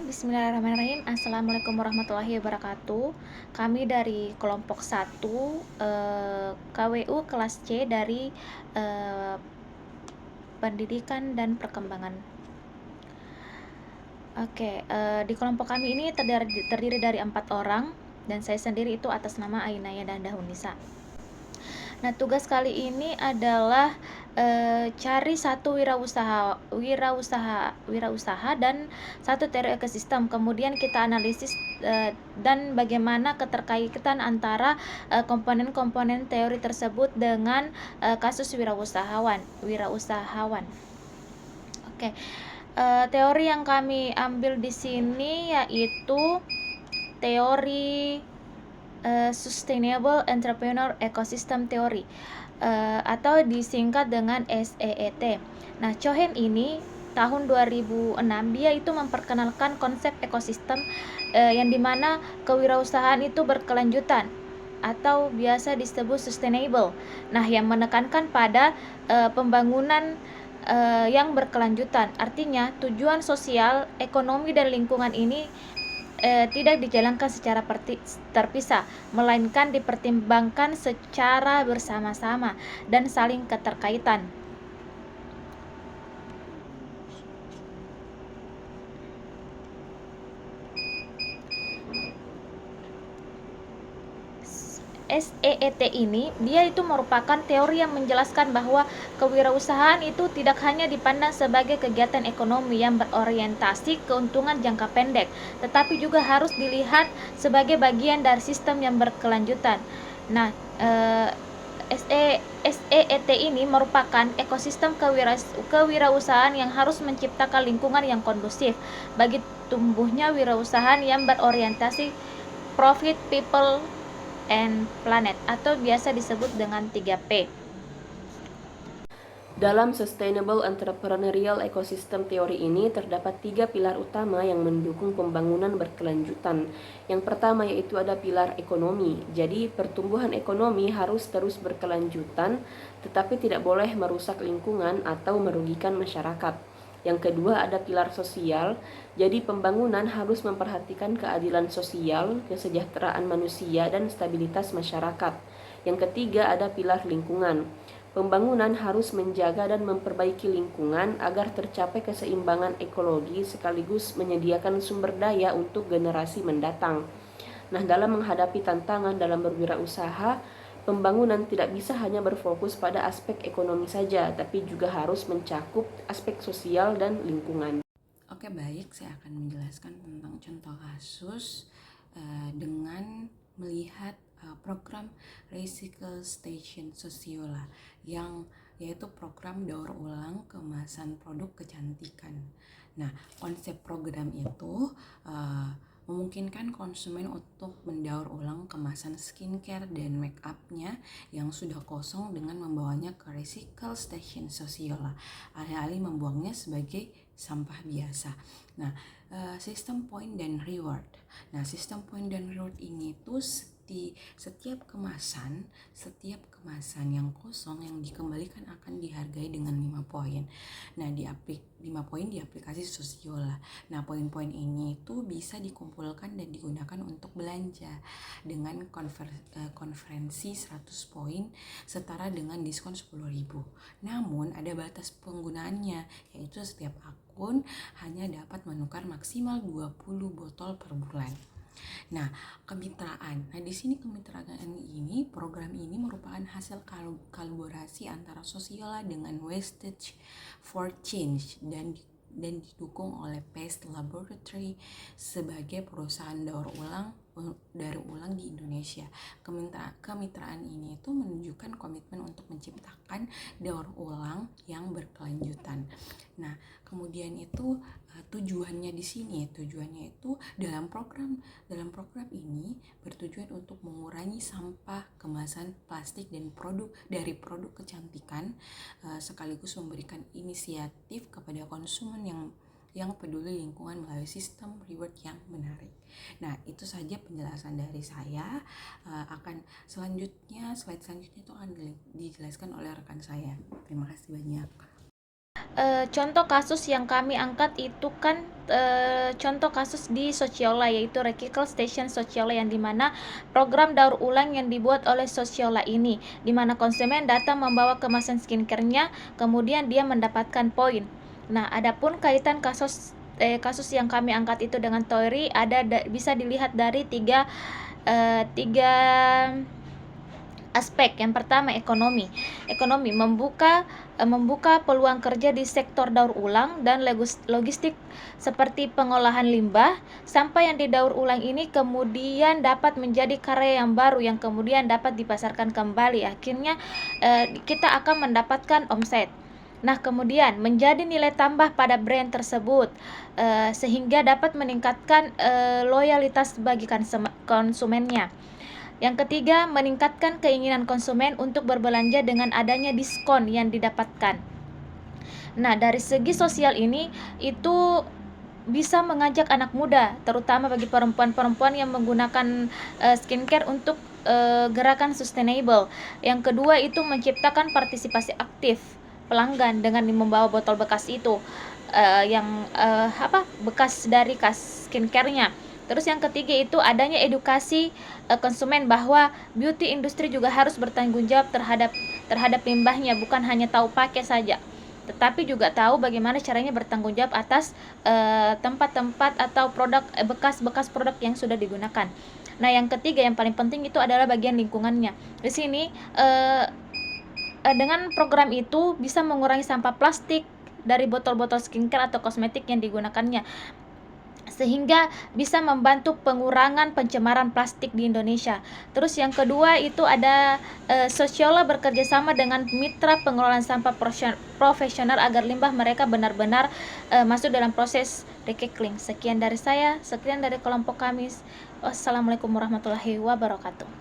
Bismillahirrahmanirrahim. Assalamualaikum warahmatullahi wabarakatuh. Kami dari kelompok 1 KWU kelas C dari eh, Pendidikan dan Perkembangan. Di kelompok kami ini terdiri dari 4 orang dan saya sendiri itu atas nama Ainaya dan Dahunisa. Nah, tugas kali ini adalah cari satu wirausaha dan satu teori ekosistem. Kemudian kita analisis dan bagaimana keterkaitan antara komponen-komponen teori tersebut dengan kasus wirausahawan. Oke. Teori yang kami ambil di sini yaitu teori Sustainable Entrepreneur Ecosystem Theory atau disingkat dengan SEET. Nah, Cohen ini tahun 2006 dia itu memperkenalkan konsep ekosistem yang dimana kewirausahaan itu berkelanjutan atau biasa disebut sustainable. Nah, yang menekankan pada pembangunan yang berkelanjutan. Artinya, tujuan sosial, ekonomi, dan lingkungan ini tidak dijalankan secara terpisah, melainkan dipertimbangkan secara bersama-sama dan saling keterkaitan. SEET ini dia itu merupakan teori yang menjelaskan bahwa kewirausahaan itu tidak hanya dipandang sebagai kegiatan ekonomi yang berorientasi keuntungan jangka pendek, tetapi juga harus dilihat sebagai bagian dari sistem yang berkelanjutan. Nah, SEET ini merupakan ekosistem kewirausahaan yang harus menciptakan lingkungan yang kondusif bagi tumbuhnya wirausahaan yang berorientasi profit, people, and planet atau biasa disebut dengan 3P. Dalam Sustainable Entrepreneurial Ecosystem Theory ini terdapat 3 pilar utama yang mendukung pembangunan berkelanjutan. Yang pertama yaitu ada pilar ekonomi. Jadi pertumbuhan ekonomi harus terus berkelanjutan tetapi tidak boleh merusak lingkungan atau merugikan masyarakat. Yang kedua ada pilar sosial. Jadi pembangunan harus memperhatikan keadilan sosial, kesejahteraan manusia dan stabilitas masyarakat. Yang ketiga ada pilar lingkungan. Pembangunan harus menjaga dan memperbaiki lingkungan agar tercapai keseimbangan ekologi sekaligus menyediakan sumber daya untuk generasi mendatang. Nah, dalam menghadapi tantangan dalam berwirausaha, pembangunan tidak bisa hanya berfokus pada aspek ekonomi saja, tapi juga harus mencakup aspek sosial dan lingkungan. Oke, baik, saya akan menjelaskan tentang contoh kasus dengan melihat program Recycle Station Sosiola yang yaitu program daur ulang kemasan produk kecantikan. Nah, konsep program itu memungkinkan konsumen untuk mendaur ulang kemasan skincare dan make up-nya yang sudah kosong dengan membawanya ke Recycle Station Sosiola, alih-alih membuangnya sebagai sampah biasa. Nah, sistem point dan reward. Nah, sistem point dan reward ini tuh setiap kemasan yang kosong yang dikembalikan akan dihargai dengan 5 poin. Nah, 5 poin di aplikasi Sosiola. Nah, poin-poin ini tuh bisa dikumpulkan dan digunakan untuk belanja dengan konferensi 100 poin setara dengan diskon 10.000. Namun, ada batas penggunaannya, yaitu setiap akun hanya dapat menukar maksimal 20 botol per bulan. Nah, kemitraan. Nah, di sini kemitraan ini, program ini merupakan hasil kolaborasi antara Sosiola dengan Wastage for Change dan didukung oleh Paste Laboratory sebagai perusahaan daur ulang di Indonesia. Kemitraan ini itu menunjukkan komitmen untuk menciptakan daur ulang yang berkelanjutan. Nah, kemudian itu tujuannya itu dalam program ini bertujuan untuk mengurangi sampah kemasan plastik dan produk kecantikan, sekaligus memberikan inisiatif kepada konsumen yang peduli lingkungan melalui sistem reward yang menarik. Nah, itu saja penjelasan dari saya. Slide selanjutnya itu akan dijelaskan oleh rekan saya. Terima kasih banyak. Contoh kasus yang kami angkat itu kan contoh kasus di Sociola, yaitu Recycle Station Sociola, yang dimana program daur ulang yang dibuat oleh Sociola ini, dimana konsumen datang membawa kemasan skincare-nya, kemudian dia mendapatkan poin. Nah, adapun kaitan kasus yang kami angkat itu dengan Tori, bisa dilihat dari tiga aspek. Yang pertama, ekonomi membuka peluang kerja di sektor daur ulang dan logistik seperti pengolahan limbah. Sampah yang didaur ulang ini kemudian dapat menjadi karya yang baru yang kemudian dapat dipasarkan kembali. Akhirnya kita akan mendapatkan omset. Nah, kemudian menjadi nilai tambah pada brand tersebut, sehingga dapat meningkatkan loyalitas bagi konsumennya. Yang ketiga, meningkatkan keinginan konsumen untuk berbelanja dengan adanya diskon yang didapatkan. Nah, dari segi sosial ini itu bisa mengajak anak muda, terutama bagi perempuan-perempuan yang menggunakan skincare untuk gerakan sustainable. Yang kedua itu menciptakan partisipasi aktif pelanggan dengan membawa botol bekas itu, bekas dari skincare-nya. Terus yang ketiga itu adanya edukasi konsumen bahwa beauty industri juga harus bertanggung jawab terhadap limbahnya, bukan hanya tahu pakai saja, tetapi juga tahu bagaimana caranya bertanggung jawab atas tempat-tempat atau produk bekas produk yang sudah digunakan. Nah, yang ketiga yang paling penting itu adalah bagian lingkungannya. Di sini dengan program itu bisa mengurangi sampah plastik dari botol-botol skincare atau kosmetik yang digunakannya, sehingga bisa membantu pengurangan pencemaran plastik di Indonesia. Terus yang kedua itu ada Sociola bekerja sama dengan mitra pengelolaan sampah profesional agar limbah mereka benar-benar masuk dalam proses recycling. Sekian dari saya, sekian dari kelompok kami. Wassalamualaikum warahmatullahi wabarakatuh.